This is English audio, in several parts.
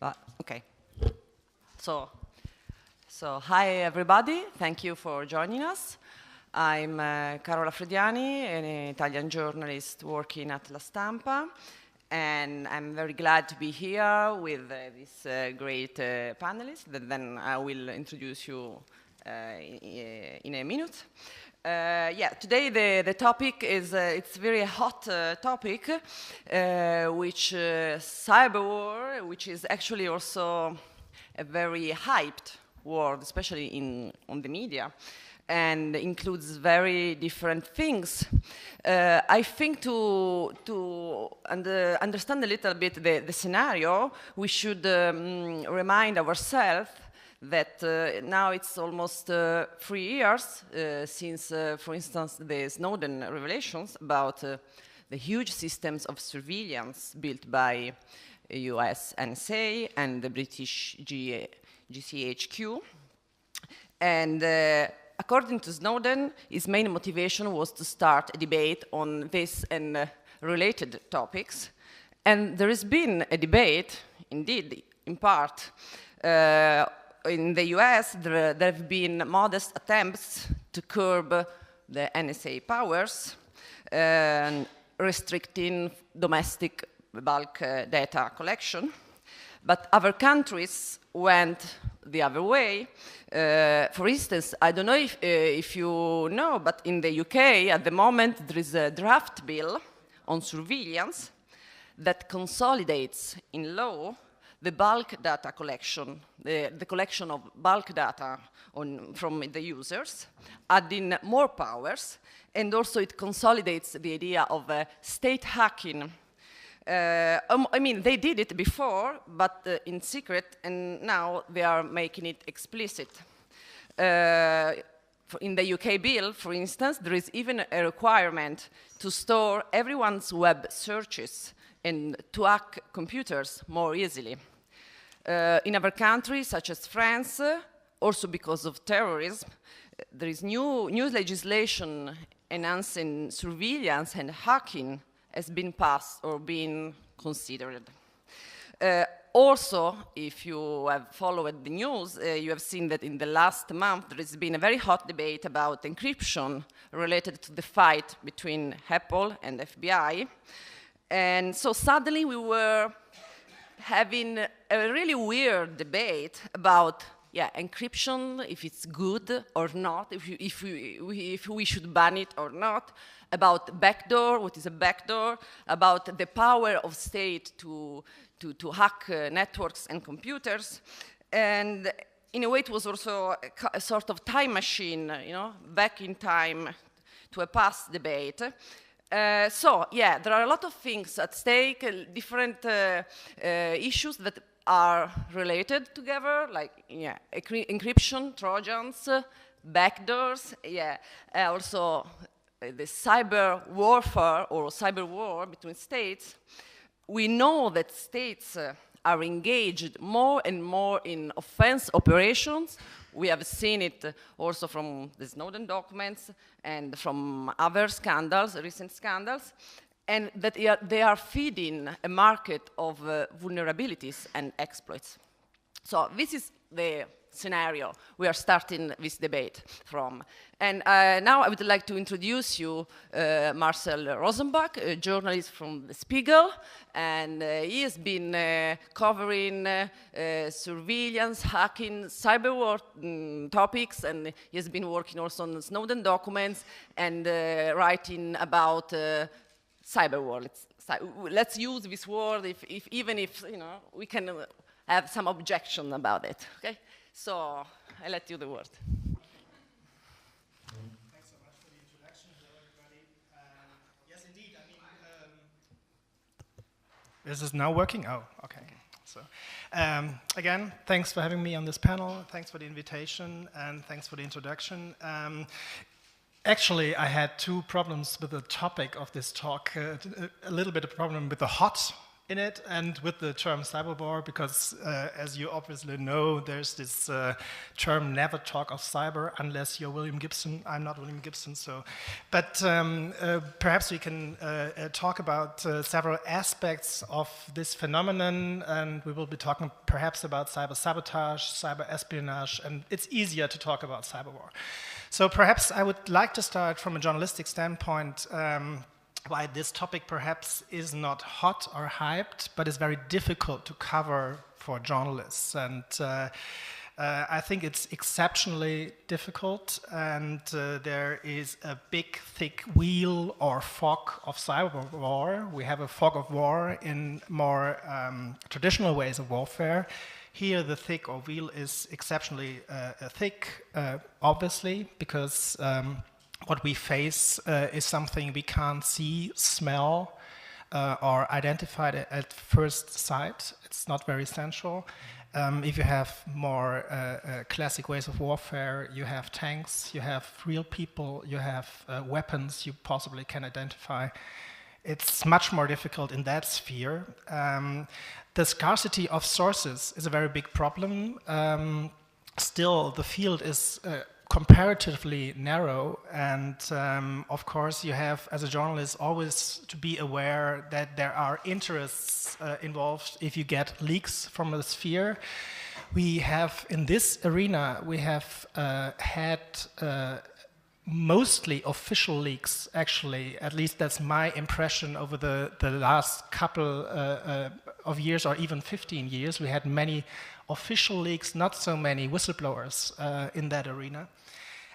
Okay. So hi everybody. Thank you for joining us. I'm Carola Frediani, an Italian journalist working at La Stampa, and I'm very glad to be here with this great panelists that then I will introduce you in a minute. Yeah, today the topic is, it's a very hot topic, which cyber war, which is actually also a very hyped word, especially on the media, and includes very different things. I think to understand a little bit the scenario, we should remind ourselves that now it's almost 3 years since, for instance, the Snowden revelations about the huge systems of surveillance built by US NSA and the British GCHQ. And according to Snowden, his main motivation was to start a debate on this and related topics. And there has been a debate, indeed, in part. In the US, there have been modest attempts to curb the NSA powers, restricting domestic bulk data collection. But other countries went the other way. For instance, I don't know if you know, but in the UK, at the moment, there is a draft bill on surveillance that consolidates in law the bulk data collection, the collection of bulk data from the users, adding more powers, and also it consolidates the idea of state hacking. I mean, they did it before, but in secret, and now they are making it explicit. In the UK bill, for instance, there is even a requirement to store everyone's web searches and to hack computers more easily. In other countries, such as France, also because of terrorism, there is new legislation enhancing surveillance and hacking has been passed or been considered. Also, if you have followed the news, you have seen that in the last month there has been a very hot debate about encryption related to the fight between Apple and FBI. And so suddenly we were having a really weird debate about encryption, if it's good or not, if we should ban it or not, about backdoor, what is a backdoor, about the power of state to hack networks and computers. And in a way, it was also a sort of time machine, back in time to a past debate. So, yeah, there are a lot of things at stake, different issues that are related together, like encryption, trojans, backdoors, also the cyber warfare or cyber war between states. We know that states are engaged more and more in offense operations. We have seen it also from the Snowden documents and from other scandals, recent scandals, and that they are feeding a market of vulnerabilities and exploits. So this is the scenario we are starting this debate from. And now I would like to introduce you Marcel Rosenbach, a journalist from The Spiegel, and he has been covering surveillance, hacking, cyber war topics, and he has been working also on Snowden documents and writing about cyber war. Let's use this word, even if we can have some objection about it. Okay, so I let you the word. Thanks so much for the introduction. Hello, everybody. Yes, indeed. I mean, is this now working? Oh, okay. So, again, thanks for having me on this panel. Thanks for the invitation, and thanks for the introduction. Actually, I had two problems with the topic of this talk. A little bit of problem with the hot in it, and with the term cyber war, because as you obviously know, there's this term, never talk of cyber unless you're William Gibson. I'm not William Gibson, so. But perhaps we can talk about several aspects of this phenomenon, and we will be talking perhaps about cyber sabotage, cyber espionage, and it's easier to talk about cyber war. So perhaps I would like to start from a journalistic standpoint, why this topic perhaps is not hot or hyped, but is very difficult to cover for journalists. And I think it's exceptionally difficult, and there is a big, thick wheel or fog of cyber war. We have a fog of war in more traditional ways of warfare. Here, the thick or wheel is exceptionally thick, obviously, because what we face is something we can't see, smell, or identify at first sight. It's not very essential. If you have more classic ways of warfare, you have tanks, you have real people, you have weapons you possibly can identify. It's much more difficult in that sphere. The scarcity of sources is a very big problem. Still, the field is comparatively narrow, and of course you have, as a journalist, always to be aware that there are interests involved if you get leaks from the sphere. We have, in this arena, we have had mostly official leaks, actually. At least that's my impression over the last couple of years, or even 15 years. We had many official leaks, not so many whistleblowers in that arena.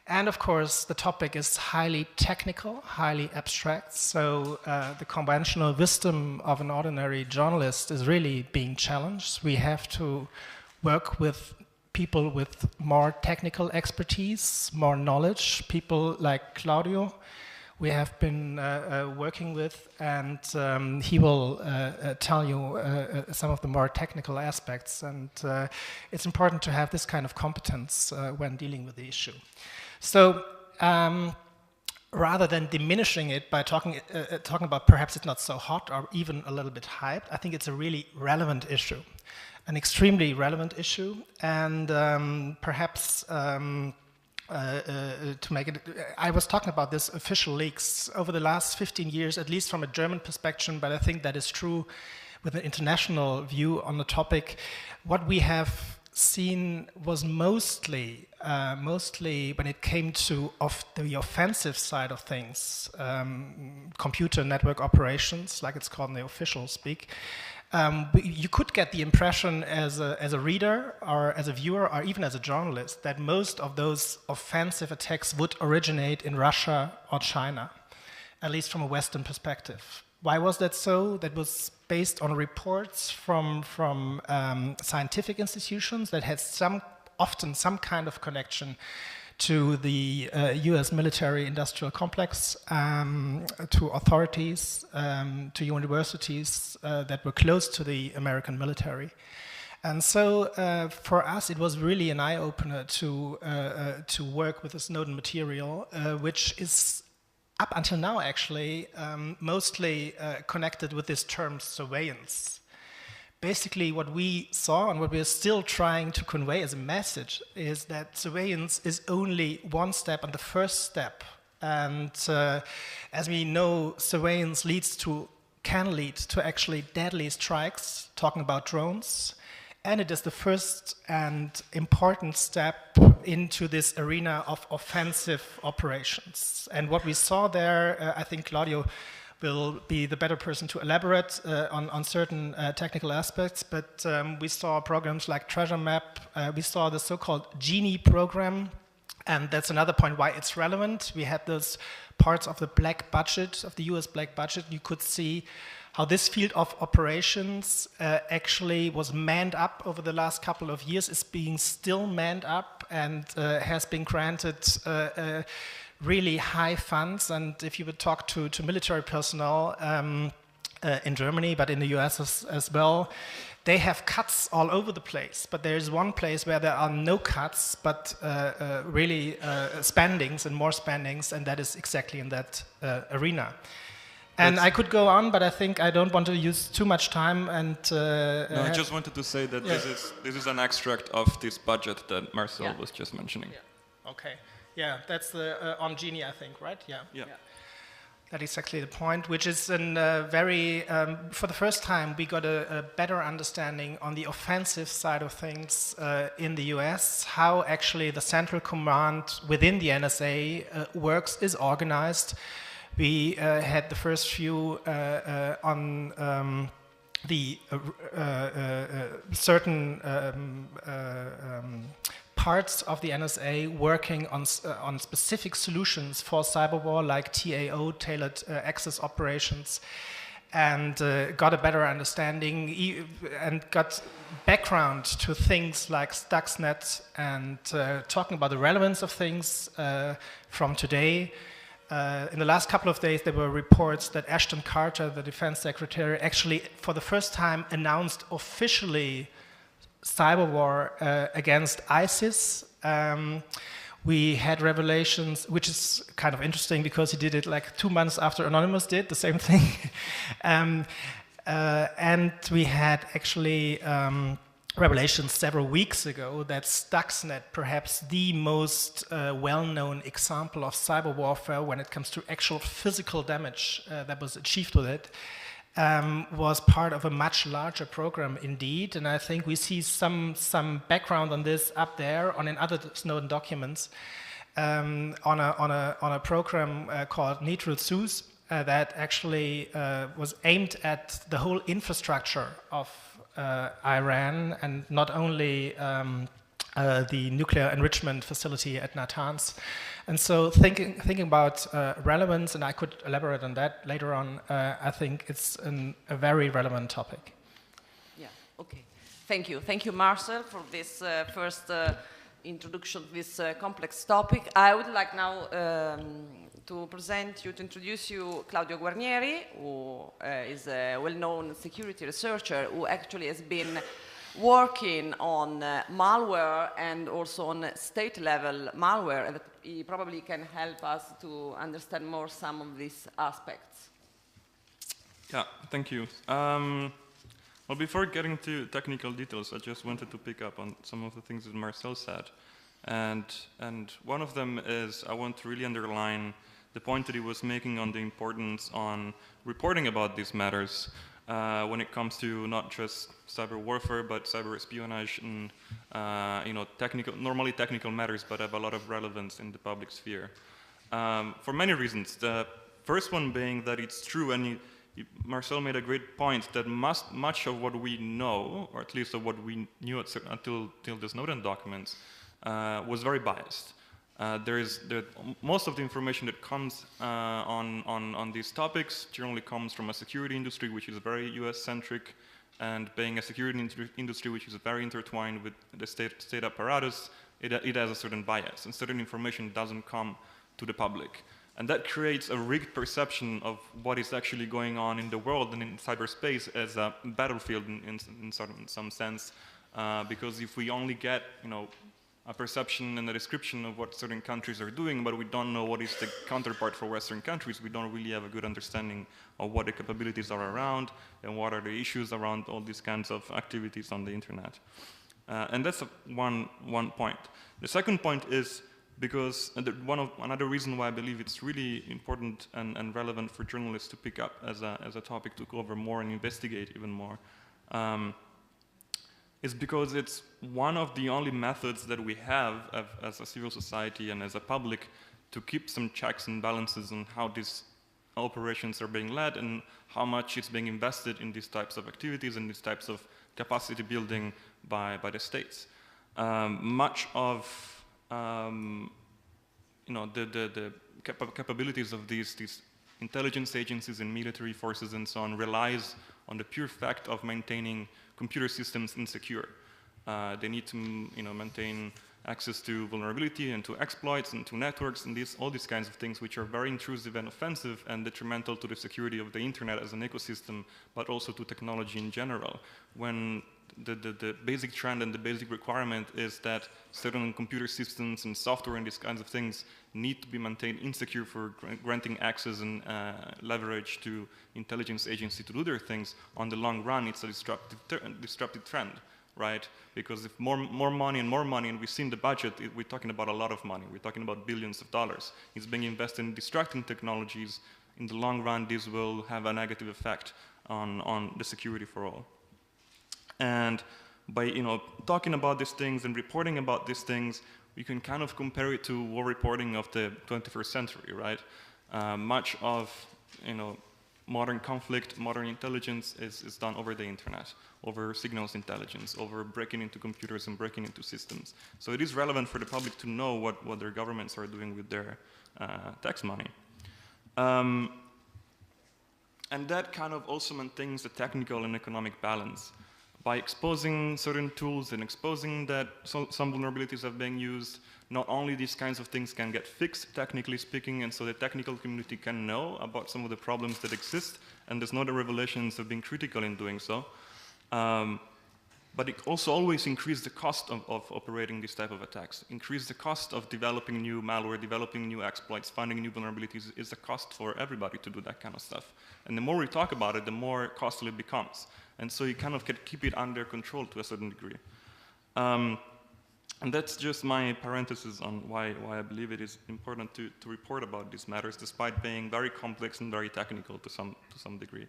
And of course, the topic is highly technical, highly abstract, so the conventional wisdom of an ordinary journalist is really being challenged. We have to work with people with more technical expertise, more knowledge, people like Claudio we have been working with, and he will tell you some of the more technical aspects, and it's important to have this kind of competence when dealing with the issue. So rather than diminishing it by talking about perhaps it's not so hot or even a little bit hyped, I think it's a really relevant issue, an extremely relevant issue, and perhaps to make it, I was talking about this official leaks over the last 15 years, at least from a German perspective, but I think that is true with an international view on the topic. What we have seen was mostly when it came to the offensive side of things, computer network operations, like it's called in the official speak. You could get the impression as a reader or as a viewer or even as a journalist that most of those offensive attacks would originate in Russia or China, at least from a Western perspective. Why was that so? That was based on reports from scientific institutions that had often some kind of connection to the US military-industrial complex, to authorities, to universities that were close to the American military. And so for us, it was really an eye-opener to work with the Snowden material, which is up until now actually mostly connected with this term surveillance. Basically, what we saw and what we are still trying to convey as a message is that surveillance is only one step and the first step. And as we know, surveillance can lead to actually deadly strikes, talking about drones. And it is the first and important step into this arena of offensive operations. And what we saw there, I think Claudio will be the better person to elaborate on certain technical aspects, but we saw programs like Treasure Map, we saw the so-called Genie program, and that's another point why it's relevant. We had those parts of the black budget, of the US black budget. You could see how this field of operations actually was manned up over the last couple of years, is being still manned up, and has been granted really high funds. And if you would talk to military personnel in Germany, but in the US as well, they have cuts all over the place. But there is one place where there are no cuts, but really spendings and more spendings, and that is exactly in that arena. And I could go on, but I think I don't want to use too much time. And no, I just wanted to say that this is an extract of this budget that Marcel was just mentioning. Yeah. Okay. Yeah, that's the on Genie, I think, right? Yeah. That's exactly the point, which is very, for the first time, we got a better understanding on the offensive side of things in the US, how actually the central command within the NSA works, is organized. We had the first few on the certain parts of the NSA working on specific solutions for cyberwar, like TAO, tailored access operations, and got a better understanding and got background to things like Stuxnet, and talking about the relevance of things from today. In the last couple of days, there were reports that Ashton Carter, the defense secretary, actually for the first time announced officially cyberwar against ISIS. We had revelations, which is kind of interesting because he did it like 2 months after Anonymous did the same thing. And we had actually revelations several weeks ago that Stuxnet, perhaps the most well-known example of cyber warfare when it comes to actual physical damage that was achieved with it, was part of a much larger program indeed. And I think we see some background on this up there in other Snowden documents on a program called Neutral Zeus that actually was aimed at the whole infrastructure of Iran, and not only the nuclear enrichment facility at Natanz. And so thinking about relevance, and I could elaborate on that later on, I think it's a very relevant topic. Yeah, okay. Thank you. Thank you, Marcel, for this first introduction to this complex topic. I would like now to introduce you Claudio Guarnieri, who is a well-known security researcher who actually has been working on malware and also on state-level malware, and that he probably can help us to understand more some of these aspects. Yeah, thank you. Well, before getting to technical details, I just wanted to pick up on some of the things that Marcel said. And one of them is, I want to really underline the point that he was making on the importance on reporting about these matters when it comes to not just cyber warfare, but cyber espionage and normally technical matters, but have a lot of relevance in the public sphere. For many reasons. The first one being that it's true, and Marcel made a great point, that much of what we know, or at least of what we knew until the Snowden documents, was very biased. Most of the information that comes on these topics generally comes from a security industry which is very US-centric, and being a security industry which is very intertwined with the state apparatus, it has a certain bias, and certain information doesn't come to the public. And that creates a rigged perception of what is actually going on in the world and in cyberspace as a battlefield in some sense, because if we only get a perception and a description of what certain countries are doing, but we don't know what is the counterpart for Western countries, we don't really have a good understanding of what the capabilities are around and what are the issues around all these kinds of activities on the internet. And that's one point. The second point is because another reason why I believe it's really important and relevant for journalists to pick up as a topic to cover more and investigate even more, is because it's one of the only methods that we have as a civil society and as a public to keep some checks and balances on how these operations are being led and how much is being invested in these types of activities and these types of capacity building by the states. Much of the capabilities of these intelligence agencies and military forces and so on relies on the pure fact of maintaining computer systems insecure. They need to maintain access to vulnerability and to exploits and to networks and all these kinds of things which are very intrusive and offensive and detrimental to the security of the internet as an ecosystem, but also to technology in general. When the basic trend and the basic requirement is that certain computer systems and software and these kinds of things need to be maintained insecure for granting access and leverage to intelligence agencies to do their things. On the long run, it's a disruptive trend, right? Because if more money, and we've seen the budget, we're talking about a lot of money. We're talking about billions of dollars. It's being invested in distracting technologies. In the long run, this will have a negative effect on the security for all. And by talking about these things and reporting about these things, we can kind of compare it to war reporting of the 21st century, right? Much of modern conflict, modern intelligence is done over the internet, over signals intelligence, over breaking into computers and breaking into systems. So it is relevant for the public to know what their governments are doing with their tax money. And that kind of also maintains the technical and economic balance. By exposing certain tools and exposing that some vulnerabilities are being used, not only these kinds of things can get fixed, technically speaking, and so the technical community can know about some of the problems that exist, and there's no revelations of being critical in doing so. But it also always increases the cost of operating this type of attacks. Increase the cost of developing new malware, developing new exploits, finding new vulnerabilities is a cost for everybody to do that kind of stuff. And the more we talk about it, the more costly it becomes. And so you kind of can keep it under control to a certain degree. And that's just my parenthesis on why I believe it is important to report about these matters, despite being very complex and very technical to some degree.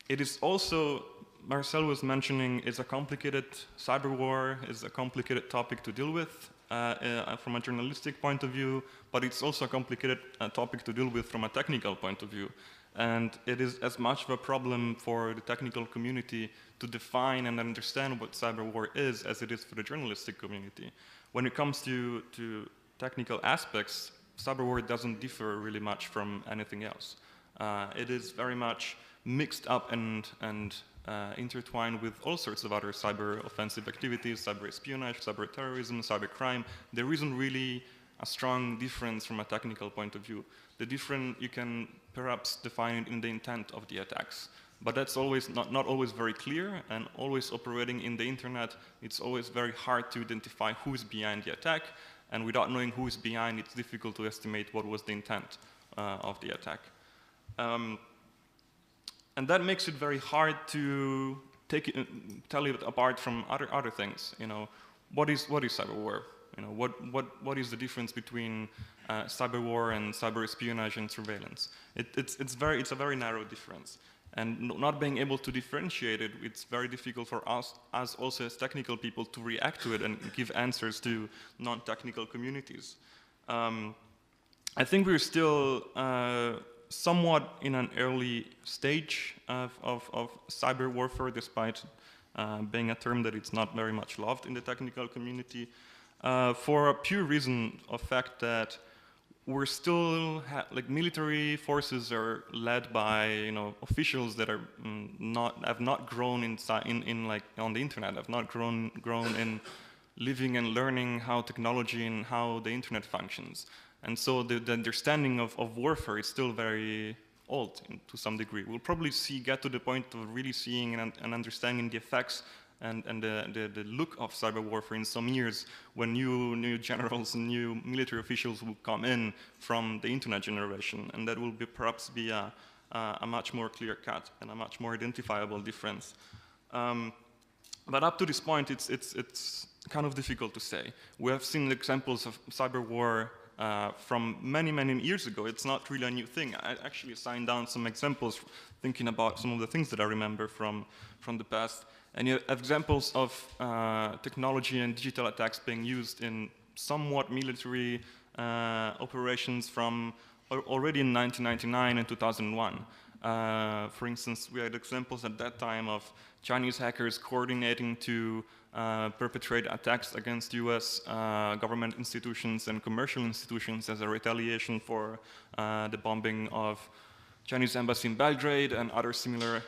It is also, Marcel was mentioning, it's a complicated cyber war, is a complicated topic to deal with from a journalistic point of view, but it's also a complicated topic to deal with from a technical point of view. And it is as much of a problem for the technical community to define and understand what cyber war is as it is for the journalistic community. When it comes to technical aspects, cyber war doesn't differ really much from anything else. It is very much mixed up and intertwined with all sorts of other cyber offensive activities, cyber espionage, cyber terrorism, cyber crime. There isn't really a strong difference from a technical point of view. The difference, you can perhaps define it in the intent of the attacks. But that's always not always very clear, and always operating in the internet, it's always very hard to identify who is behind the attack, and without knowing who is behind, it's difficult to estimate what was the intent of the attack. And that makes it very hard to tell it apart from other things. What is cyber war? What is the difference between cyber war and cyber espionage and surveillance? It's a very narrow difference. And not being able to differentiate it, it's very difficult for us also as technical people to react to it and give answers to non-technical communities. I think we're still somewhat in an early stage of cyber warfare, despite being a term that it's not very much loved in the technical community, for a pure reason of fact that we're still military forces are led by officials that are have not grown on the internet, have not grown in living and learning how technology and how the internet functions. And so the understanding of warfare is still very old to some degree. We'll probably get to the point of really seeing and understanding the effects and the look of cyber warfare in some years when new generals and new military officials will come in from the internet generation. And that will perhaps be a much more clear cut and a much more identifiable difference. But up to this point, it's kind of difficult to say. We have seen examples of cyber war from many years ago. It's not really a new thing. I actually signed down some examples thinking about some of the things that I remember from the past. And you have examples of technology and digital attacks being used in somewhat military operations from already in 1999 and 2001. For instance, we had examples at that time of Chinese hackers coordinating to perpetrate attacks against US government institutions and commercial institutions as a retaliation for the bombing of Chinese embassy in Belgrade and other similar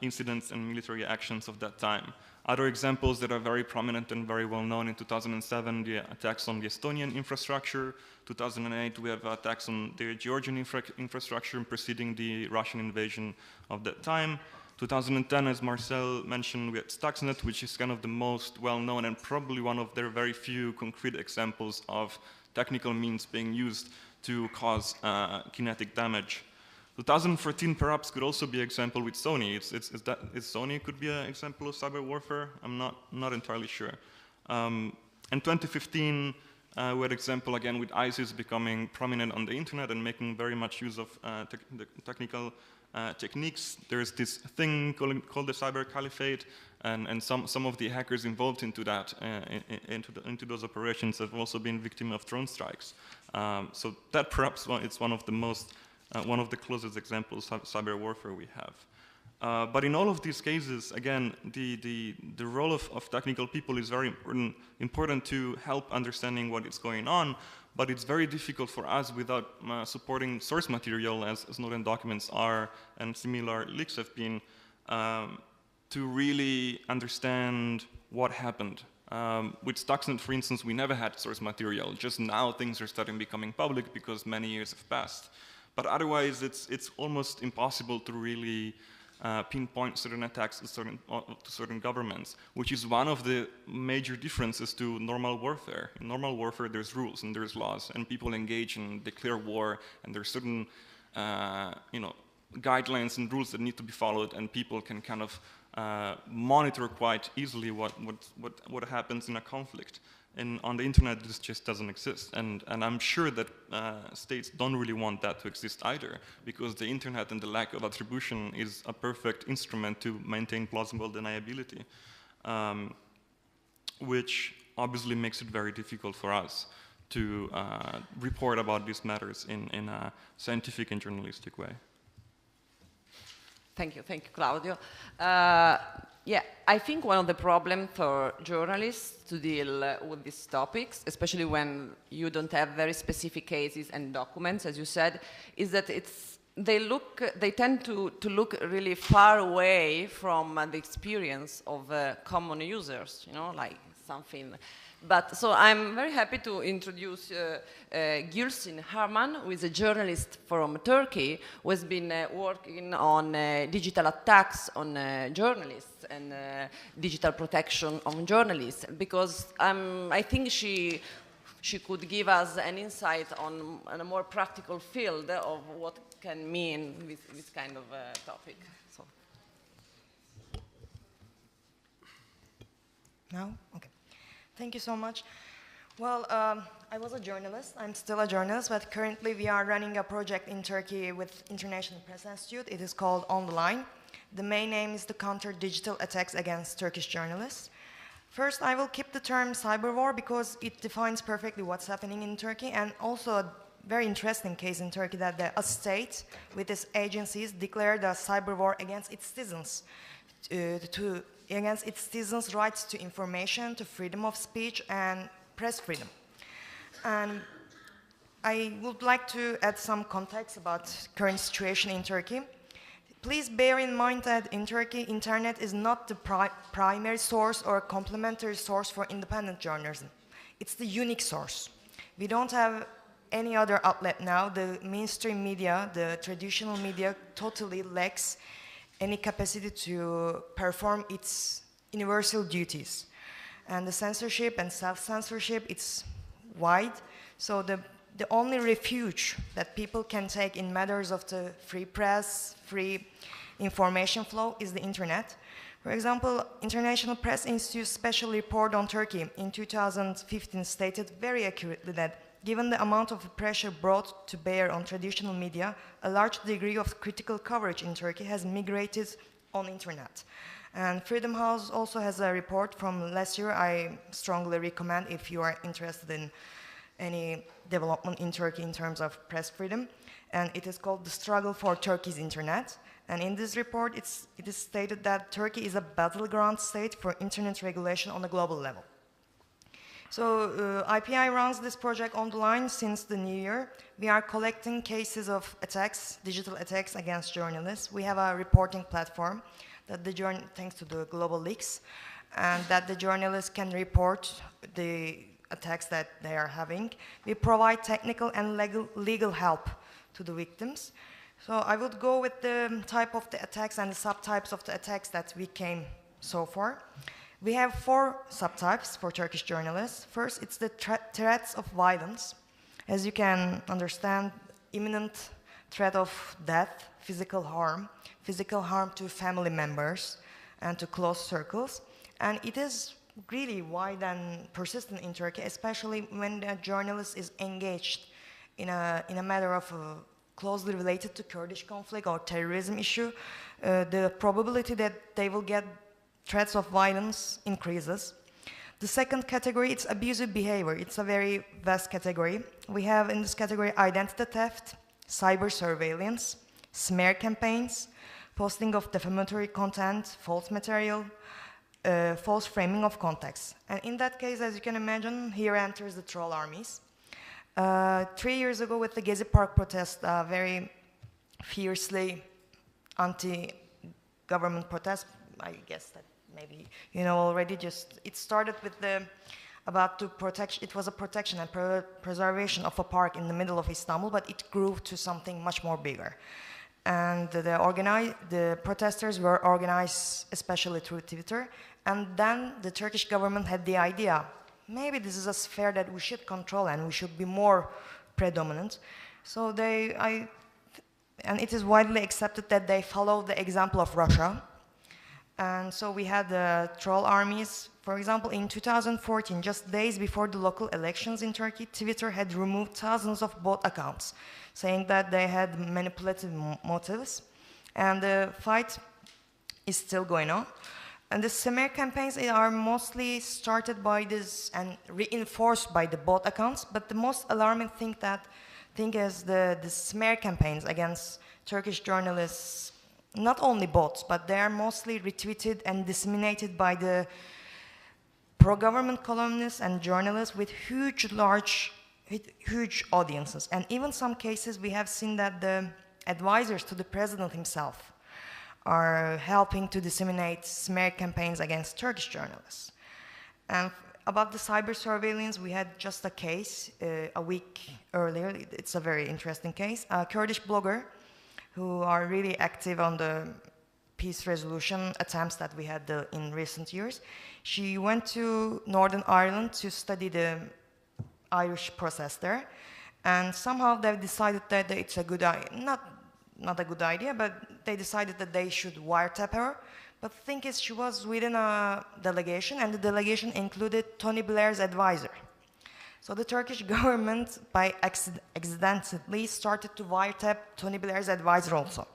incidents and military actions of that time. Other examples that are very prominent and very well known: in 2007, the attacks on the Estonian infrastructure. 2008, we have attacks on the Georgian infrastructure preceding the Russian invasion of that time. 2010, as Marcel mentioned, we had Stuxnet, which is kind of the most well-known and probably one of their very few concrete examples of technical means being used to cause kinetic damage. 2014 perhaps could also be an example with Sony. Is Sony could be an example of cyber warfare? I'm not entirely sure. In 2015, we had an example again with ISIS becoming prominent on the internet and making very much use of the technical techniques. There's this thing called the cyber caliphate, and some of the hackers involved into that, into those operations have also been victim of drone strikes. So that perhaps it's one of the most, one of the closest examples of cyber warfare we have. But in all of these cases, again, the role of technical people is very important to help understanding what is going on, but it's very difficult for us without supporting source material, as Snowden documents are and similar leaks have been, to really understand what happened. With Stuxnet, for instance, we never had source material. Just now things are starting becoming public because many years have passed. But otherwise, it's almost impossible to really pinpoint certain attacks to certain governments, which is one of the major differences to normal warfare. In normal warfare, there's rules and there's laws, and people engage and declare war, and there's certain guidelines and rules that need to be followed, and people can kind of monitor quite easily what happens in a conflict. And on the internet, this just doesn't exist. And I'm sure that states don't really want that to exist either, because the internet and the lack of attribution is a perfect instrument to maintain plausible deniability, which obviously makes it very difficult for us to report about these matters in a scientific and journalistic way. Thank you, Claudio. Yeah, I think one of the problems for journalists to deal with these topics, especially when you don't have very specific cases and documents, as you said, is that they tend to look really far away from the experience of common users, like something. But so I'm very happy to introduce Gülsün Harman, who is a journalist from Turkey, who has been working on digital attacks on journalists and digital protection of journalists, because I think she could give us an insight on a more practical field of what can mean with this kind of topic. So. No? Okay. Thank you so much. Well, I was a journalist. I'm still a journalist, but currently we are running a project in Turkey with International Press Institute. It is called On the Line. The main aim is to counter digital attacks against Turkish journalists. First, I will keep the term cyber war because it defines perfectly what's happening in Turkey, and also a very interesting case in Turkey that a state with its agencies declared a cyber war against its citizens against its citizens' rights to information, to freedom of speech, and press freedom. And I would like to add some context about current situation in Turkey. Please bear in mind that in Turkey, internet is not the primary source or complementary source for independent journalism. It's the unique source. We don't have any other outlet now. The mainstream media, the traditional media, totally lacks any capacity to perform its universal duties. And the censorship and self-censorship, it's wide. So the only refuge that people can take in matters of the free press, free information flow is the internet. For example, International Press Institute's special report on Turkey in 2015 stated very accurately that given the amount of pressure brought to bear on traditional media, a large degree of critical coverage in Turkey has migrated on internet. And Freedom House also has a report from last year I strongly recommend if you are interested in any development in Turkey in terms of press freedom. And it is called The Struggle for Turkey's Internet. And in this report, it is stated that Turkey is a battleground state for internet regulation on a global level. So IPI runs this project on the line since the new year. We are collecting cases of attacks, digital attacks against journalists. We have a reporting platform that thanks to the global leaks, and that the journalists can report the attacks that they are having. We provide technical and legal help to the victims. So I would go with the type of the attacks and the subtypes of the attacks that we came so far. We have 4 subtypes for Turkish journalists. First, it's the threats of violence. As you can understand, imminent threat of death, physical harm to family members and to close circles. And it is really wide and persistent in Turkey, especially when a journalist is engaged in a matter of closely related to Kurdish conflict or terrorism issue. The probability that they will get threats of violence increases. The second category, it's abusive behavior. It's a very vast category. We have in this category identity theft, cyber surveillance, smear campaigns, posting of defamatory content, false material, false framing of context. And in that case, as you can imagine, here enters the troll armies. 3 years ago with the Gezi Park protest, very fiercely anti-government protest, I guess that maybe you know already, it started with it was a protection and preservation of a park in the middle of Istanbul, but it grew to something much more bigger. And the protesters were organized especially through Twitter, and then the Turkish government had the idea, maybe this is a sphere that we should control and we should be more predominant. So and it is widely accepted that they follow the example of Russia. And so we had the troll armies. For example, in 2014, just days before the local elections in Turkey, Twitter had removed thousands of bot accounts, saying that they had manipulative motives. And the fight is still going on. And the smear campaigns are mostly started by this and reinforced by the bot accounts. But the most alarming thing is the smear campaigns against Turkish journalists. Not only bots, but they are mostly retweeted and disseminated by the pro-government columnists and journalists with huge audiences. And even some cases we have seen that the advisors to the president himself are helping to disseminate smear campaigns against Turkish journalists. And about the cyber surveillance, we had just a case a week earlier. It's a very interesting case. A Kurdish blogger who are really active on the peace resolution attempts that we had in recent years. She went to Northern Ireland to study the Irish process there, and somehow they've decided that it's a good idea, not a good idea, but they decided that they should wiretap her. But the thing is, she was within a delegation, and the delegation included Tony Blair's advisor. So the Turkish government, by accidentally, started to wiretap Tony Blair's advisor also.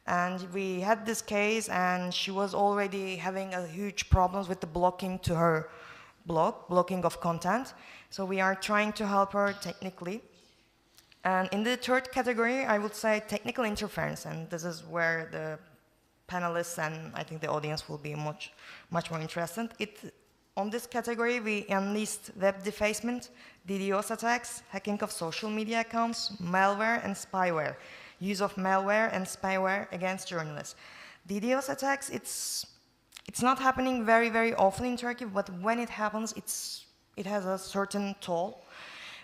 And we had this case, and she was already having a huge problems with the blocking to her blog, blocking of content. So we are trying to help her technically. And in the third category, I would say technical interference, and this is where the panelists and I think the audience will be much more interested. On this category, we enlist web defacement, DDoS attacks, hacking of social media accounts, malware and spyware, use of malware and spyware against journalists. DDoS attacks, it's not happening very, very often in Turkey, but when it happens, it has a certain toll.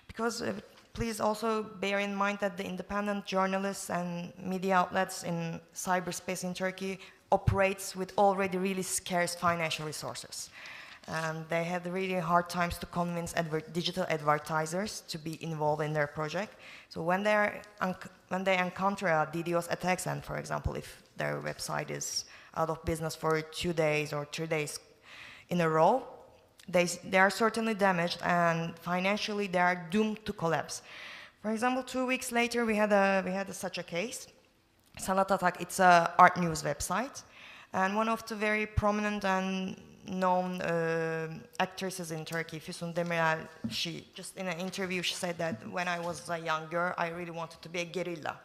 Because please also bear in mind that the independent journalists and media outlets in cyberspace in Turkey operates with already really scarce financial resources. They had really hard times to convince digital advertisers to be involved in their project. So when they encounter a DDoS attacks, and for example, if their website is out of business for 2 days or 3 days in a row, they are certainly damaged, and financially they are doomed to collapse. For example, 2 weeks later, we had such a case. Sanat Atak, it's an art news website, and one of the very prominent and known actresses in Turkey, Füsun Demirel, she just in an interview she said that when I was a young girl, I really wanted to be a guerrilla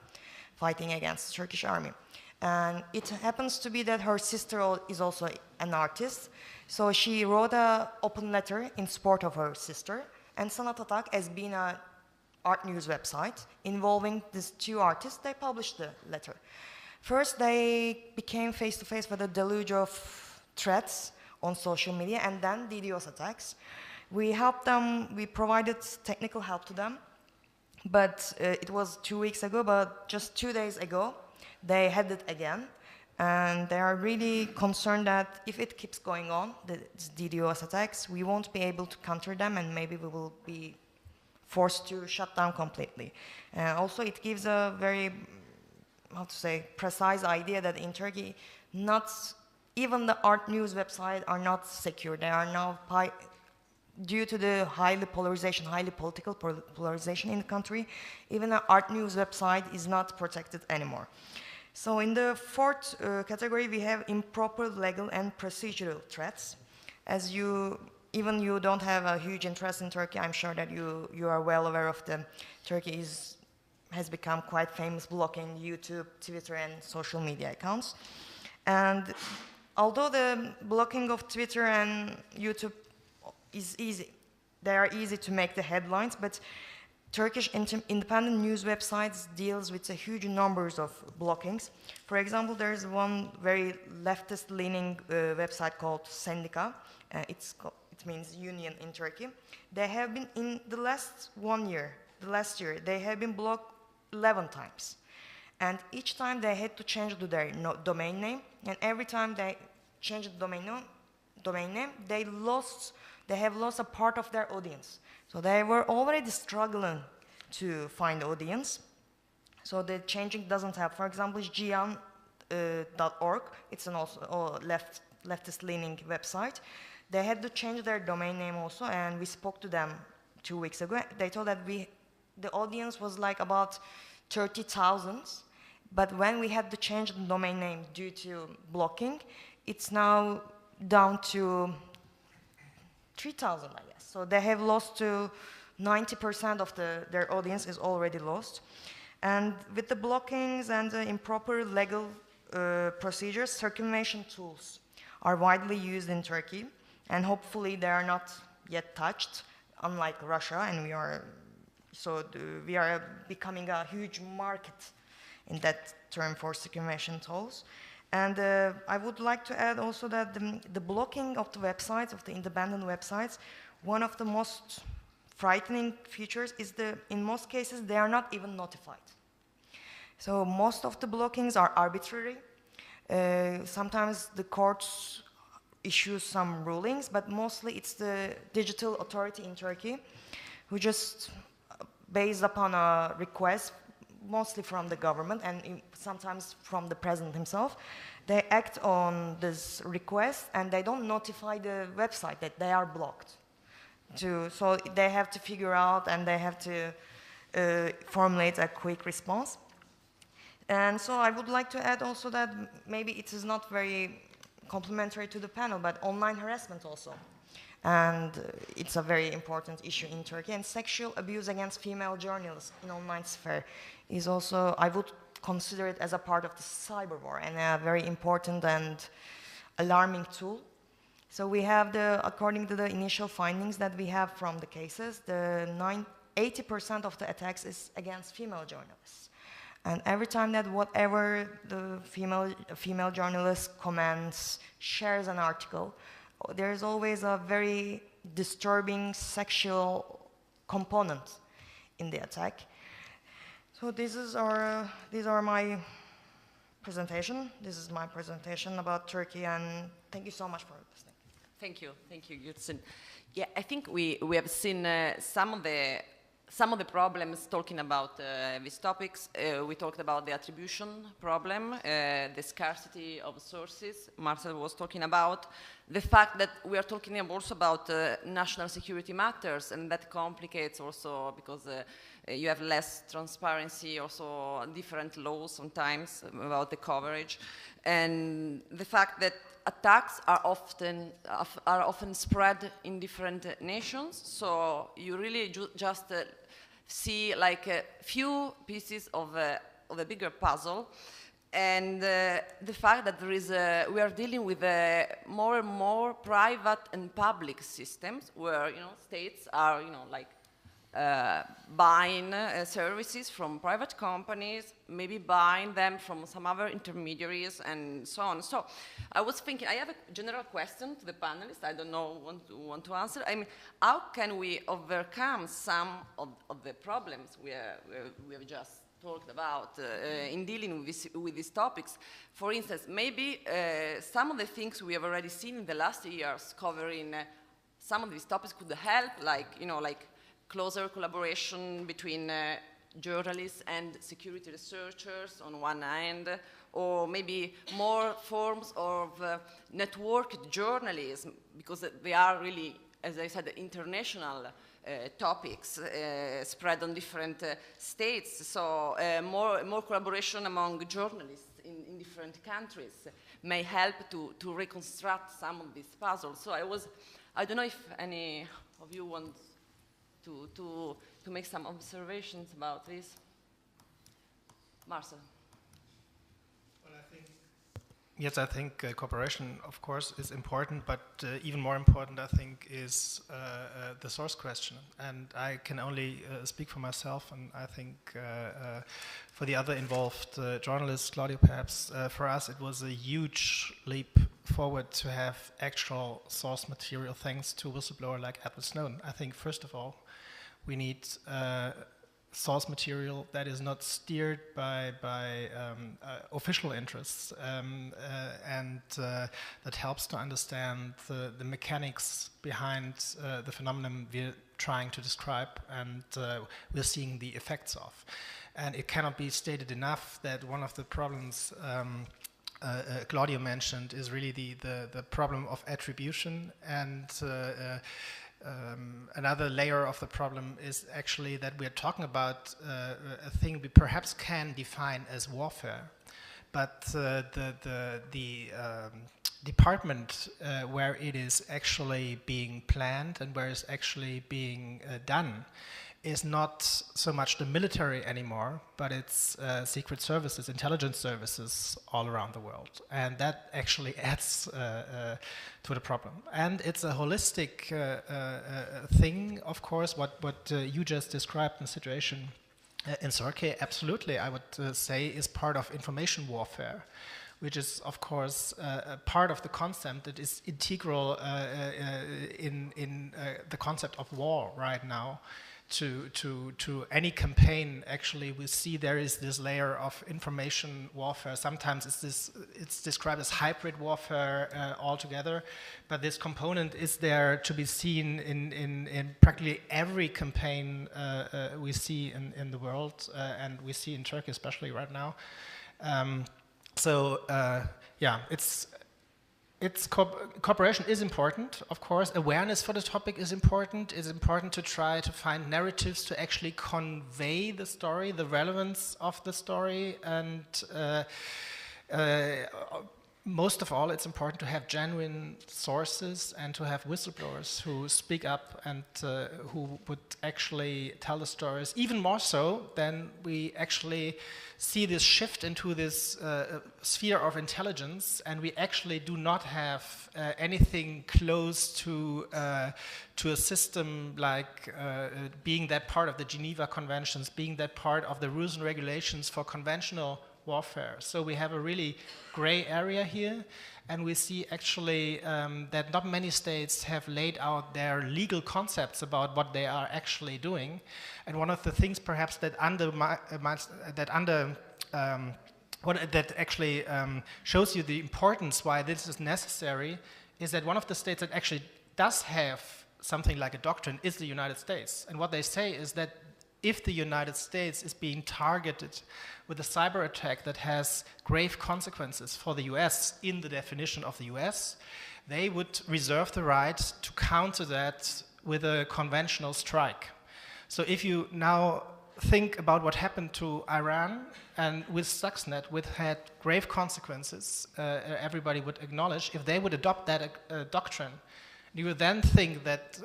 fighting against the Turkish army. And it happens to be that her sister is also an artist, so she wrote an open letter in support of her sister. And Sanat Atak, as being an art news website involving these 2 artists, they published the letter. First, they became face-to-face with a deluge of threats on social media, and then DDoS attacks. We helped them, we provided technical help to them, But it was 2 weeks ago, but just 2 days ago, they had it again. And they are really concerned that if it keeps going on, the DDoS attacks, we won't be able to counter them, and maybe we will be forced to shut down completely. Also, it gives a very, how to say, precise idea that in Turkey, not even the art news websites are not secure. They are now, due to the highly political polarization in the country, even an art news website is not protected anymore. So in the fourth category, we have improper legal and procedural threats. As you don't have a huge interest in Turkey, I'm sure that you are well aware of Turkey has become quite famous blocking YouTube, Twitter, and social media accounts. And although the blocking of Twitter and YouTube is easy, they are easy to make the headlines, but Turkish independent news websites deals with a huge numbers of blockings. For example, there is one very leftist-leaning website called Sendika. It means union in Turkey. They have been, in the last year, they have been blocked 11 times. And each time they had to change their domain name, and every time they changed the domain name, they have lost a part of their audience. So they were already struggling to find audience. So the changing doesn't help. For example, gian.org, it's an also leftist-leaning website. They had to change their domain name also, and we spoke to them 2 weeks ago. They told that the audience was like about 30,000, but when we had to change the domain name due to blocking, it's now down to 3,000, I guess. So they have lost to 90% of their audience is already lost. And with the blockings and the improper legal procedures, circumvention tools are widely used in Turkey, and hopefully they are not yet touched, unlike Russia, and we are becoming a huge market in that term for circumvention tools. And I would like to add also that the blocking of the websites, of the independent websites, one of the most frightening features is in most cases, they are not even notified. So most of the blockings are arbitrary. Sometimes the courts issue some rulings, but mostly it's the digital authority in Turkey who just, based upon a request, mostly from the government and sometimes from the president himself, they act on this request and they don't notify the website that they are blocked. So they have to figure out and they have to formulate a quick response. And so I would like to add also that maybe it is not very complementary to the panel, but online harassment also. And it's a very important issue in Turkey. And sexual abuse against female journalists in online sphere is also, I would consider it as a part of the cyber war and a very important and alarming tool. So we have according to the initial findings that we have from the cases, 80% of the attacks is against female journalists. And every time that whatever the female journalist comments, shares an article, there is always a very disturbing sexual component in the attack. So these are my presentation. This is my presentation about Turkey, and thank you so much for listening. Thank you, Gülsün. Yeah, I think we have seen some of the problems talking about these topics. We talked about the attribution problem, the scarcity of sources Marcel was talking about, the fact that we are talking also about national security matters, and that complicates also because you have less transparency, also different laws sometimes about the coverage, and the fact that attacks are often spread in different nations, so you really just see like a few pieces of a bigger puzzle, and the fact that we are dealing with more and more private and public systems where states are buying services from private companies, maybe buying them from some other intermediaries, and so on. So I was thinking, I have a general question to the panelists. I don't know who want to answer. I mean, how can we overcome some of the problems we have just talked about in dealing with these topics? For instance, maybe some of the things we have already seen in the last years covering some of these topics could help, like, like closer collaboration between journalists and security researchers on one hand, or maybe more forms of networked journalism, because they are really, as I said, international topics spread on different states. So more collaboration among journalists in different countries may help to reconstruct some of these puzzles. So I don't know if any of you want to make some observations about this. Marcel. Well, I think cooperation, of course, is important, but even more important, I think, is the source question. And I can only speak for myself, and I think for the other involved journalists, Claudio, perhaps, for us, it was a huge leap forward to have actual source material thanks to a whistleblower like Edward Snowden. I think, first of all, we need source material that is not steered by official interests and that helps to understand the mechanics behind the phenomenon we're trying to describe and we're seeing the effects of. And it cannot be stated enough that one of the problems Claudio mentioned is really the problem of attribution, and another layer of the problem is actually that we're talking about a thing we perhaps can define as warfare, but the department where it is actually being planned and where it's actually being done is not so much the military anymore, but it's secret services, intelligence services all around the world. And that actually adds to the problem. And it's a holistic thing, of course, what you just described in the situation in Turkey, absolutely, I would say, is part of information warfare, which is, of course, a part of the concept that is integral in the concept of war right now. To any campaign, actually, we see there is this layer of information warfare. Sometimes it's described as hybrid warfare altogether, but this component is there to be seen in practically every campaign we see in the world, and we see in Turkey especially right now. Yeah, cooperation is important, of course. Awareness for the topic is important. It's important to try to find narratives to actually convey the story, the relevance of the story, and most of all, it's important to have genuine sources and to have whistleblowers who speak up and who would actually tell the stories, even more so than we actually see this shift into this sphere of intelligence, and we actually do not have anything close to a system like being that part of the Geneva Conventions, being that part of the rules and regulations for conventional warfare. So we have a really gray area here, and we see actually that not many states have laid out their legal concepts about what they are actually doing. And one of the things perhaps that actually shows you the importance why this is necessary is that one of the states that actually does have something like a doctrine is the United States. And what they say is that if the United States is being targeted with a cyber attack that has grave consequences for the US in the definition of the US, they would reserve the right to counter that with a conventional strike. So if you now think about what happened to Iran and with Stuxnet, which had grave consequences, everybody would acknowledge, if they would adopt that doctrine, you would then think that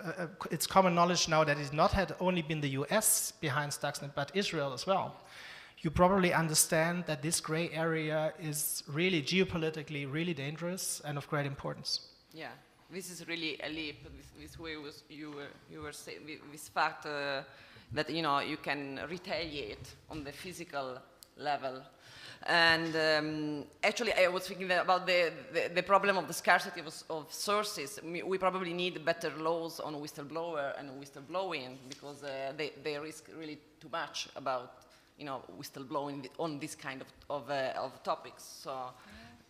it's common knowledge now that it not had only been the US behind Stuxnet, but Israel as well. You probably understand that this gray area is really geopolitically really dangerous and of great importance. Yeah, this is really a leap. This way you were saying, this fact that you can retaliate on the physical level. And actually, I was thinking about the problem of the scarcity of sources. We probably need better laws on whistleblower and whistleblowing, because they risk really too much about whistleblowing on this kind of topics. So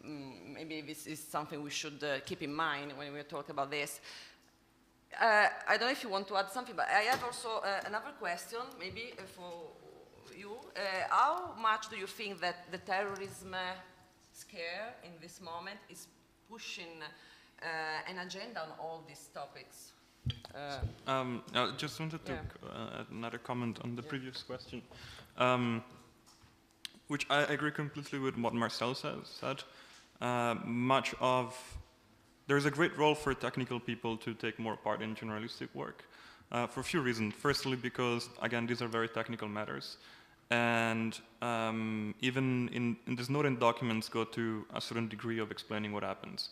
maybe this is something we should keep in mind when we talk about this. I don't know if you want to add something, but I have also another question, maybe for you. How much do you think that the terrorism scare in this moment is pushing an agenda on all these topics? I just wanted to add another comment on the previous question, which I agree completely with what Marcel said. There's a great role for technical people to take more part in journalistic work for a few reasons. Firstly, because, again, these are very technical matters. And even in the Snowden documents go to a certain degree of explaining what happens.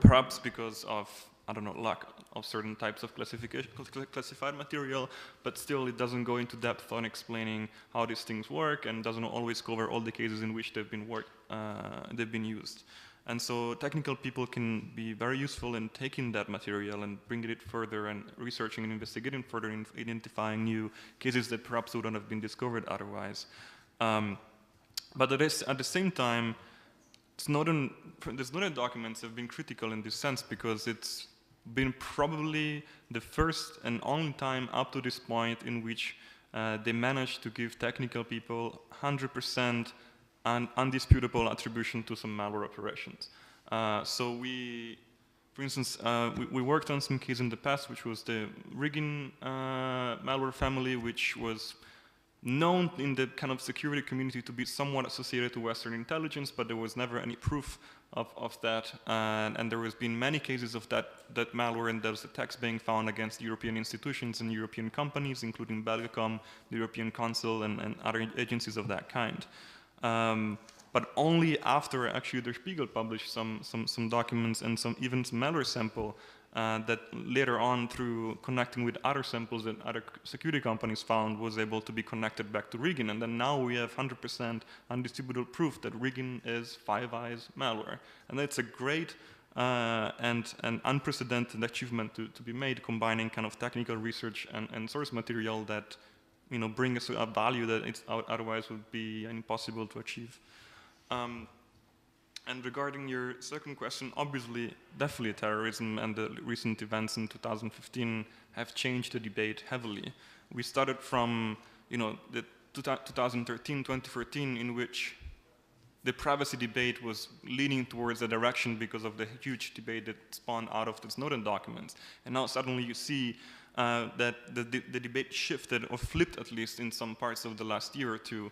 Perhaps because of, I don't know, lack of certain types of classified material, but still it doesn't go into depth on explaining how these things work, and doesn't always cover all the cases in which they've been used. And so technical people can be very useful in taking that material and bringing it further and researching and investigating further and identifying new cases that perhaps wouldn't have been discovered otherwise. But at the same time, the Snowden documents have been critical in this sense, because it's been probably the first and only time up to this point in which they managed to give technical people 100% an undisputable attribution to some malware operations. So for instance, we worked on some case in the past, which was the rigging malware family, which was known in the kind of security community to be somewhat associated to Western intelligence, but there was never any proof of that. And there has been many cases of that malware and those attacks being found against European institutions and European companies, including Belgacom, the European Council, and other agencies of that kind. But only after actually Der Spiegel published some documents and even some malware sample that later on, through connecting with other samples that other security companies found, was able to be connected back to rigging. And then now we have 100% undisputable proof that rigging is Five Eyes malware. And that's a great and unprecedented achievement to be made, combining kind of technical research and source material that bring us a value that it's otherwise would be impossible to achieve. And regarding your second question, obviously, definitely terrorism and the recent events in 2015 have changed the debate heavily. We started from, the 2013, 2014, in which the privacy debate was leaning towards a direction because of the huge debate that spawned out of the Snowden documents. And now suddenly you see that the debate shifted, or flipped at least in some parts of the last year or two,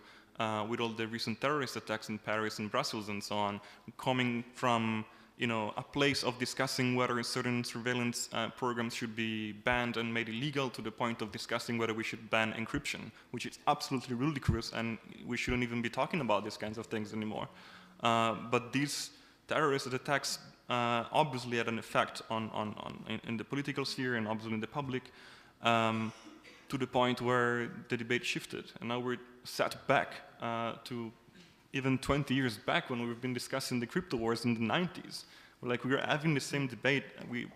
with all the recent terrorist attacks in Paris and Brussels and so on, coming from a place of discussing whether certain surveillance programs should be banned and made illegal, to the point of discussing whether we should ban encryption, which is absolutely ludicrous, and we shouldn't even be talking about these kinds of things anymore. But these terrorist attacks obviously had an effect in the political sphere and obviously in the public, to the point where the debate shifted. And now we're set back to even 20 years back, when we've been discussing the crypto wars in the 90s. We're having the same debate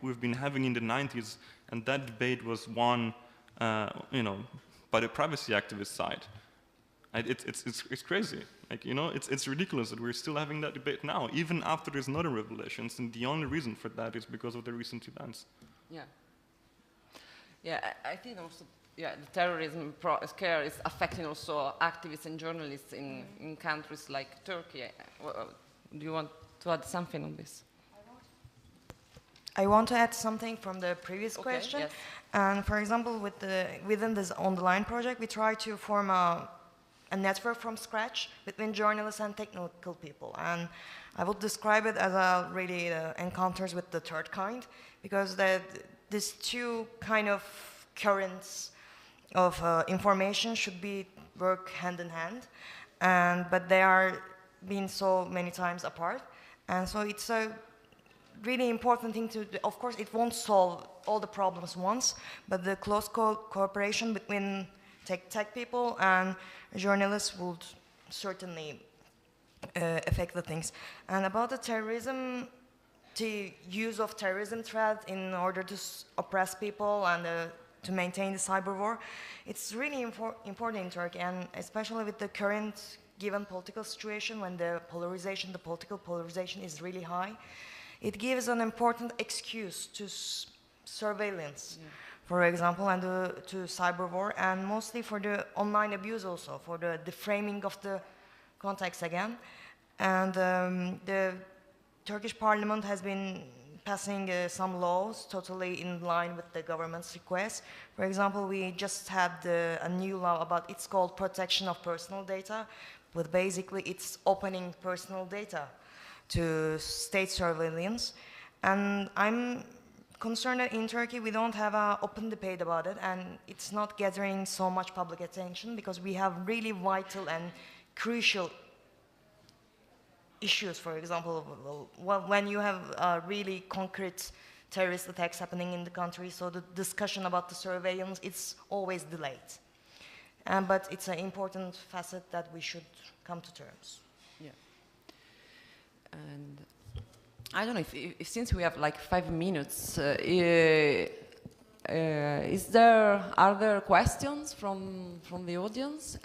we've been having in the 90s, and that debate was won by the privacy activist side. It's crazy. It's ridiculous that we're still having that debate now, even after there's another revelations, and the only reason for that is because of the recent events. Yeah, I think also, the terrorism scare is affecting also activists and journalists in countries like Turkey. Do you want to add something on this? I want to add something from the previous question. Yes. And for example, within this On the Line project, we try to form a network from scratch between journalists and technical people. And I would describe it as really encounters with the third kind, because these two kind of currents of information should work hand in hand, but they are being so many times apart. And so it's really important thing to do. Of course, it won't solve all the problems once, but the close cooperation between tech people and journalists would certainly affect the things. And about the terrorism, the use of terrorism threat in order to oppress people and to maintain the cyber war, it's really important in Turkey, and especially with the current given political situation when the political polarization is really high, it gives an important excuse to surveillance, for example, and to cyber war, and mostly for the online abuse also, for the framing of the context again. And the Turkish parliament has been passing some laws totally in line with the government's request. For example, we just had a new law about, it's called protection of personal data, but basically it's opening personal data to state surveillance. And I'm concerned that in Turkey we don't have an open debate about it, and it's not gathering so much public attention because we have really vital and crucial issues. For example, when you have really concrete terrorist attacks happening in the country, so the discussion about the surveillance, it's always delayed. But it's an important facet that we should come to terms. Yeah. And I don't know if since we have like 5 minutes, are there questions from the audience?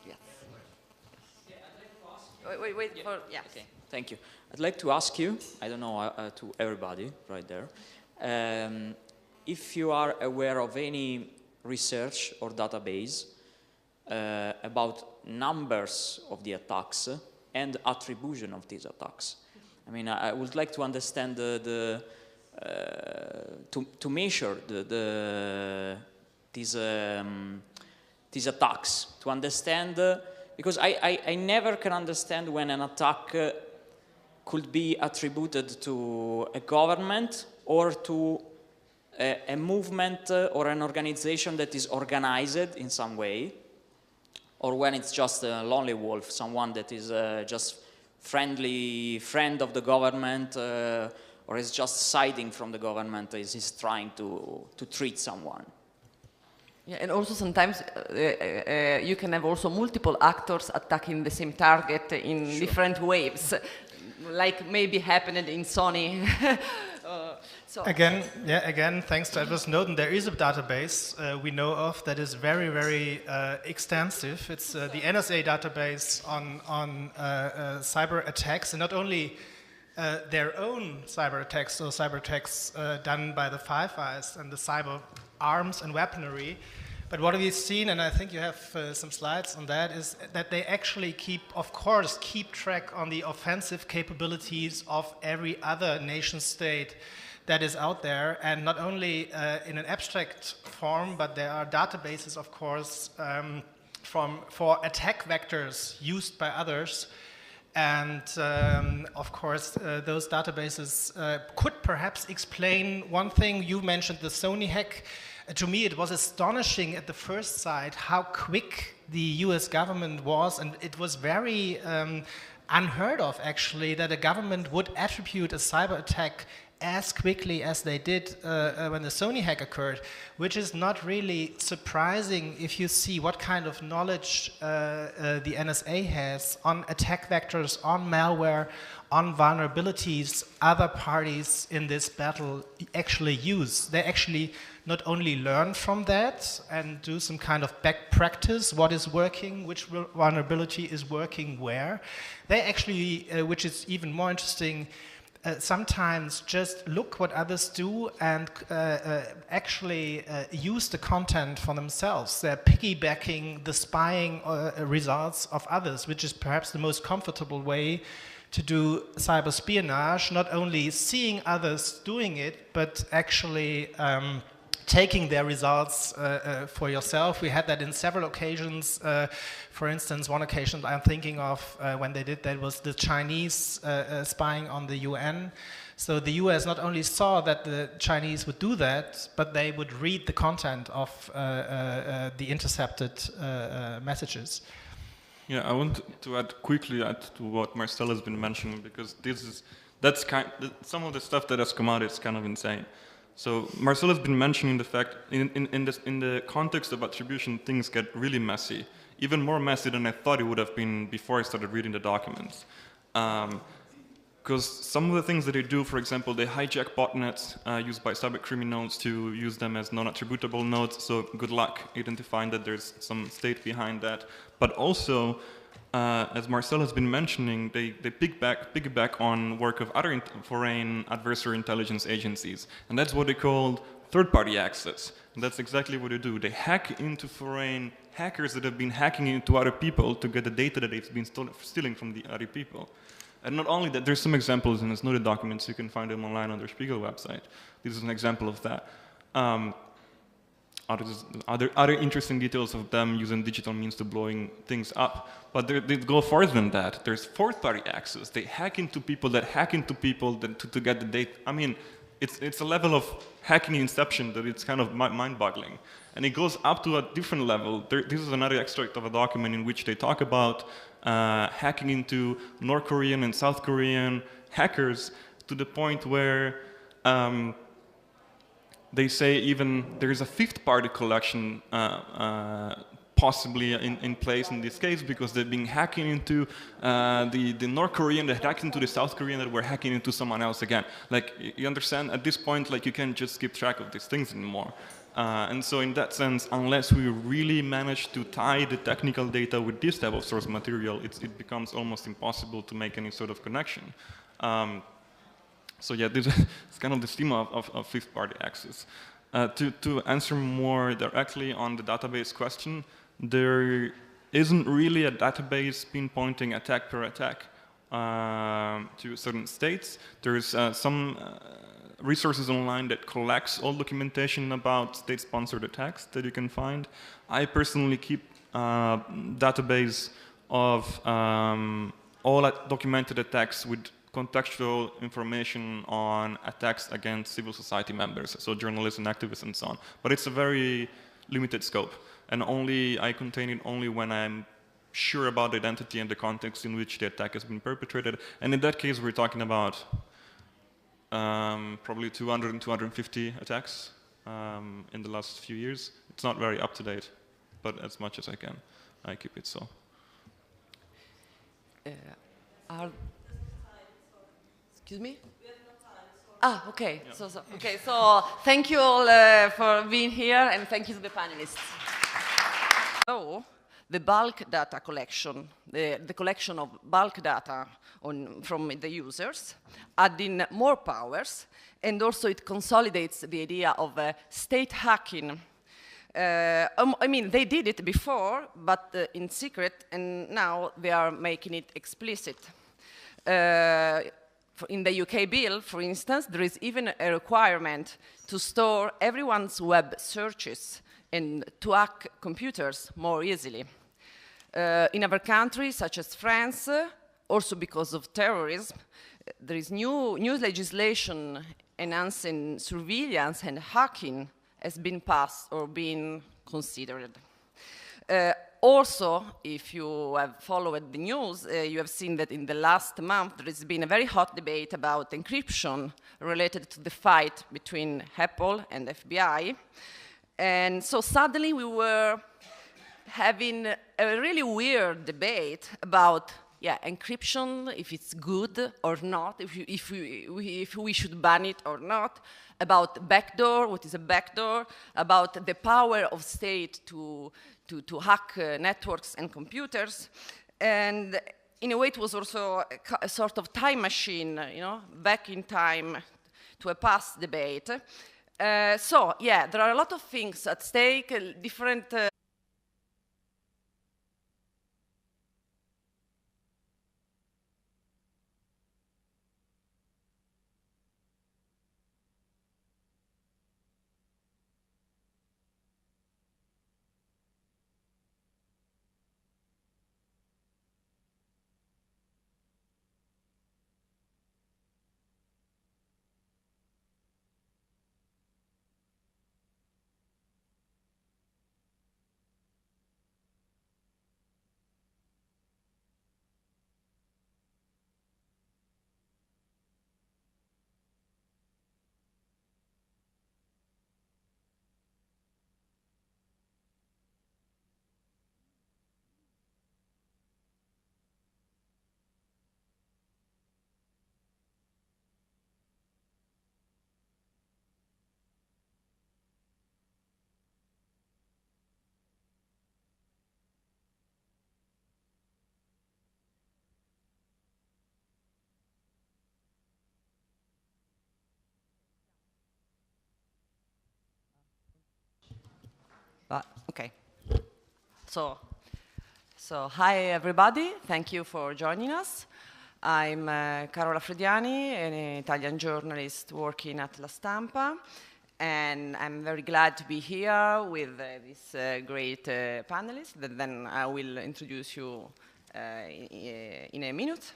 Yes. Yeah, I'd like to ask you. Wait for yes. Okay, thank you. I'd like to ask you, I don't know, to everybody right there, if you are aware of any research or database about numbers of the attacks and attribution of these attacks. I mean, I would like to understand to measure these attacks, to understand, because I never can understand when an attack could be attributed to a government or to a movement or an organization that is organized in some way, or when it's just a lonely wolf, someone that is just friendly friend of the government, or is just siding from the government, is trying to treat someone. Yeah, and also sometimes you can have also multiple actors attacking the same target in different waves, like maybe happened in Sony. Again, thanks to Edward Snowden, there is a database we know of that is very, very extensive. It's the NSA database on cyber attacks, and not only their own cyber attacks, or cyber attacks done by the Five Eyes and the cyber arms and weaponry. But what we've seen, and I think you have some slides on that, is that they actually keep track on the offensive capabilities of every other nation state that is out there, and not only in an abstract form, but there are databases, of course, for attack vectors used by others. And of course, those databases could perhaps explain one thing. You mentioned the Sony hack. To me, it was astonishing at the first sight how quick the US government was, and it was very unheard of, actually, that a government would attribute a cyber attack as quickly as they did when the Sony hack occurred, which is not really surprising if you see what kind of knowledge the NSA has on attack vectors, on malware, on vulnerabilities other parties in this battle actually use. They actually not only learn from that and do some kind of back practice, what is working, which vulnerability is working where. They actually, which is even more interesting, sometimes just look what others do and actually use the content for themselves. They're piggybacking the spying results of others, which is perhaps the most comfortable way to do cyber espionage, not only seeing others doing it, but actually taking their results for yourself. We had that in several occasions. For instance, one occasion I'm thinking of when they did that was the Chinese spying on the UN. So the US not only saw that the Chinese would do that, but they would read the content of the intercepted messages. Yeah, I want to add quickly to what Marcel has been mentioning, because That's some of the stuff that has come out is kind of insane. So Marcel has been mentioning the fact, in the context of attribution, things get really messy, even more messy than I thought it would have been before I started reading the documents. Because some of the things that they do, for example, they hijack botnets used by cybercriminals to use them as non-attributable nodes, so good luck identifying that there's some state behind that. But also, as Marcel has been mentioning, they piggyback on work of other foreign adversary intelligence agencies, and that's what they call third-party access. And that's exactly what they do. They hack into foreign hackers that have been hacking into other people to get the data that they've been stealing from the other people. And not only that, there's some examples in the Snowden documents. You can find them online on their Spiegel website. This is an example of that. Other interesting details of them using digital means to blowing things up. But they go further than that. There's fourth-party access. They hack into people that hack into people to get the data. I mean, it's a level of hacking inception that it's kind of mind-boggling. And it goes up to a different level. This is another extract of a document in which they talk about hacking into North Korean and South Korean hackers to the point where they say even there is a fifth-party collection possibly in place in this case because they've been hacking into the North Korean that hacked into the South Korean that were hacking into someone else again. Like, you understand? At this point, like, you can't just keep track of these things anymore. And so in that sense, unless we really manage to tie the technical data with this type of source material, it becomes almost impossible to make any sort of connection. So yeah, this is kind of the schema of fifth-party access. To answer more directly on the database question, there isn't really a database pinpointing attack per attack to certain states. There's some resources online that collects all documentation about state-sponsored attacks that you can find. I personally keep a database of all documented attacks with contextual information on attacks against civil society members, so journalists and activists and so on. But it's a very limited scope, and I contain it only when I'm sure about the identity and the context in which the attack has been perpetrated. And in that case, we're talking about probably 200 and 250 attacks in the last few years. It's not very up to date, but as much as I can, I keep it so. Excuse me? We have no time. Okay. Yeah. So thank you all for being here, and thank you to the panelists. So, the bulk data collection, the collection of bulk data from the users, adding more powers, and also it consolidates the idea of state hacking. I mean, they did it before, but in secret, and now they are making it explicit. In the UK bill, for instance, there is even a requirement to store everyone's web searches and to hack computers more easily. In other countries, such as France, also because of terrorism, there is new legislation enhancing surveillance and hacking has been passed or been considered. Also, if you have followed the news, you have seen that in the last month there has been a very hot debate about encryption related to the fight between Apple and FBI. And so suddenly we were having a really weird debate about encryption, if it's good or not, if we should ban it or not, about backdoor, what is a backdoor, about the power of state to hack networks and computers. And in a way, it was also a sort of time machine, back in time to a past debate. So, yeah, there are a lot of things at stake, different So hi everybody, thank you for joining us. I'm Carola Frediani, an Italian journalist working at La Stampa, and I'm very glad to be here with this great panelists that then I will introduce you in a minute.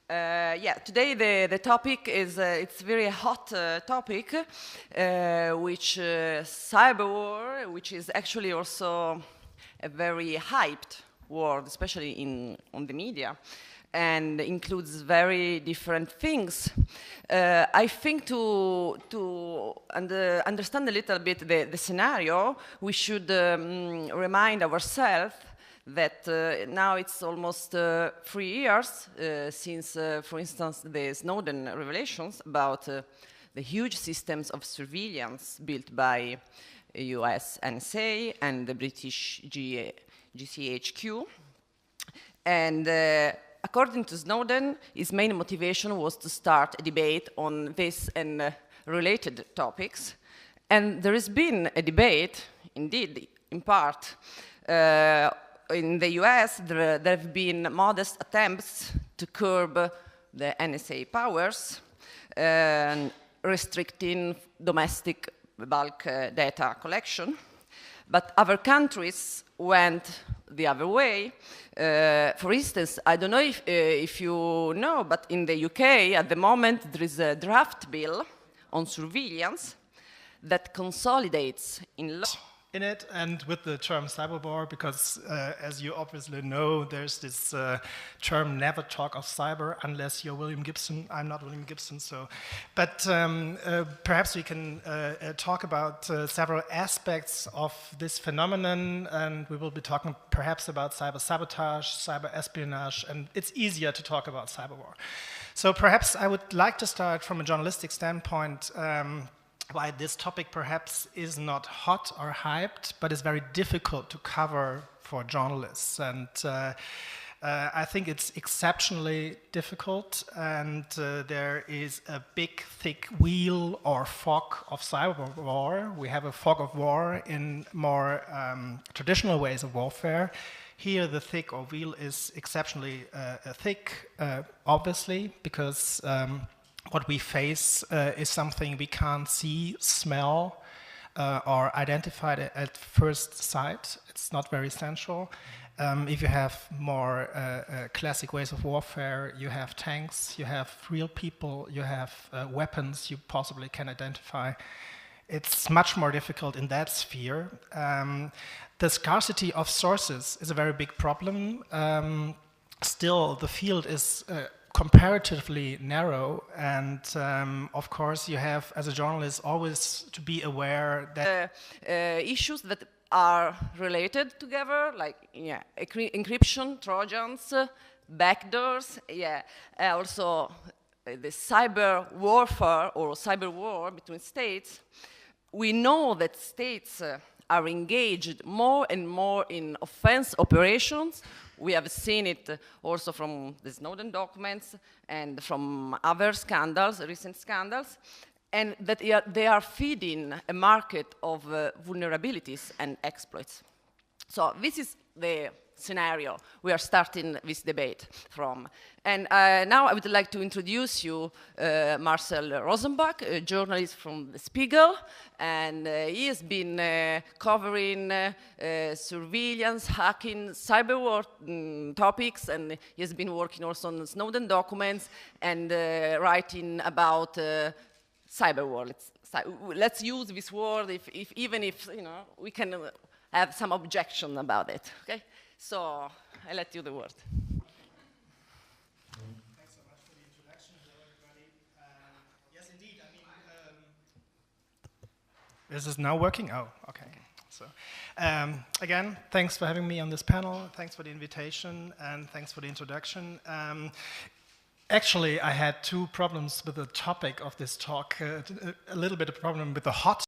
Today the topic is, it's a very hot topic, which cyber war, which is actually also a very hyped word, especially on the media, and includes very different things. I think to understand a little bit the scenario, we should remind ourselves that now it's almost 3 years since, for instance, the Snowden revelations about the huge systems of surveillance built by US NSA and the British GCHQ. And according to Snowden, his main motivation was to start a debate on this and related topics. And there has been a debate, indeed, in part. In the US, there have been modest attempts to curb the NSA powers, restricting domestic bulk data collection. But other countries went the other way. For instance, I don't know if you know, but in the UK, at the moment, there is a draft bill on surveillance that consolidates in law in it, and with the term cyber war, because as you obviously know, there's this term, never talk of cyber unless you're William Gibson. I'm not William Gibson, so. But perhaps we can talk about several aspects of this phenomenon, and we will be talking perhaps about cyber sabotage, cyber espionage, and it's easier to talk about cyber war. So perhaps I would like to start from a journalistic standpoint, why this topic perhaps is not hot or hyped, but is very difficult to cover for journalists. And I think it's exceptionally difficult, and there is a big, thick wheel or fog of cyber war. We have a fog of war in more traditional ways of warfare. Here, the thick or wheel is exceptionally thick, obviously, because what we face is something we can't see, smell, or identify at first sight. It's not very essential. If you have more classic ways of warfare, you have tanks, you have real people, you have weapons you possibly can identify. It's much more difficult in that sphere. The scarcity of sources is a very big problem. Still, the field is comparatively narrow, and of course you have, as a journalist, always to be aware that issues that are related together, like encryption, trojans, backdoors, also the cyber warfare or cyber war between states. We know that states are engaged more and more in offense operations. We have seen it also from the Snowden documents and from other scandals, recent scandals, and that they are feeding a market of vulnerabilities and exploits. So this is the scenario we are starting this debate from. And now I would like to introduce you Marcel Rosenbach, a journalist from The Spiegel, and he has been covering surveillance, hacking, cyber war topics, and he has been working also on Snowden documents and writing about cyber war. Let's use this word, even if we can have some objection about it. Okay, so I let you the word. Thanks so much for the introduction. Hello, everybody. Yes, indeed. I mean, this is now working. Oh, okay. So, again, thanks for having me on this panel. Thanks for the invitation, and thanks for the introduction. Actually, I had two problems with the topic of this talk. A little bit of problem with the hot